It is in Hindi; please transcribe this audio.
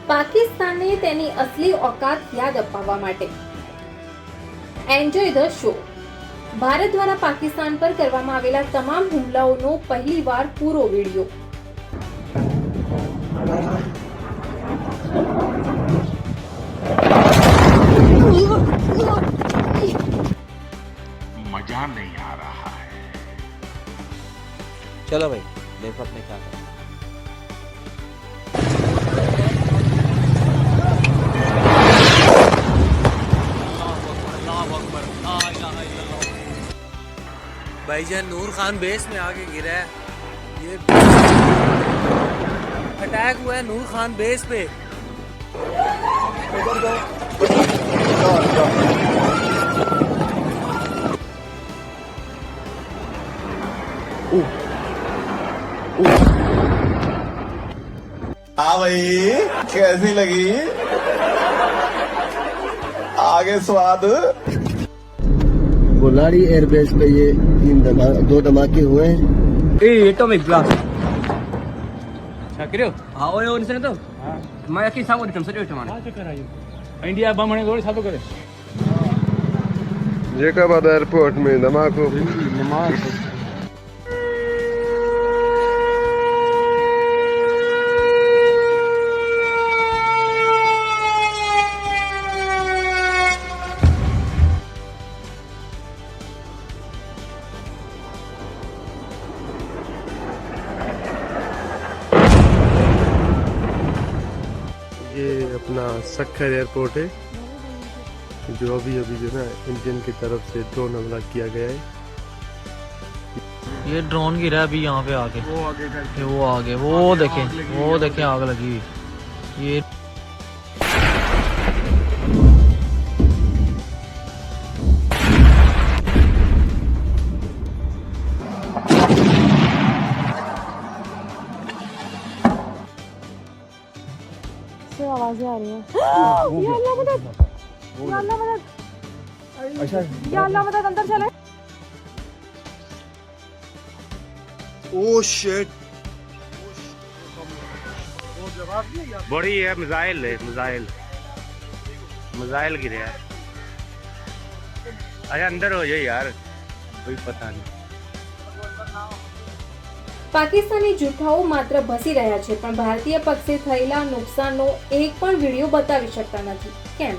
પાકિસ્તાનને તેની અસલી ઓકાત યાદ અપાવવા માટે એન્જોય ધ શો. ભારત દ્વારા પાકિસ્તાન પર કરવામાં આવેલા તમામ હુમલાઓનો પહેલીવાર પૂરો વિડિયો. मजा नहीं आ रहा है. चलो भाई देखो अपने क्या करना है. भाईजान नूर खान बेस में आके गिरा है. ये अटैक हुआ है नूर खान बेस पे. हाँ भाई कैसी लगी आगे स्वाद. गोलारी एयरबेस पे ये दो धमाके हुए हैं. એટોમિક બ્લાસ્ટ કર્યો આવો એવો નિશાન હતો મારે આખી સામો રીતમ સર્યો છે મારે इंडिया बम होने थोड़ी साधु करे जैकाबाद एयरपोर्ट में धमाको. ये अपना सक्खर एयरपोर्ट है जो अभी जो ना इंडियन की तरफ से ड्रोन हमला किया गया है. ये ड्रोन गिरा है अभी यहाँ पे आके. वो आगे वो देखें आग लगी हुई. ये आवाजें आ रही हैं. या अल्लाह मदद, या अल्लाह मदद, या अल्लाह मदद, अंदर चले. Oh shit. बड़ी है मिसाइल गिरे है. अरे अंदर हो जाए यार कोई पता नहीं. પાકિસ્તાની જૂઠાઓ માત્ર ભસી રહ્યા છે, પણ ભારતીય પક્ષે થયેલા નુકસાનનો એક પણ વિડીયો બતાવી શકતા નથી. કેમ?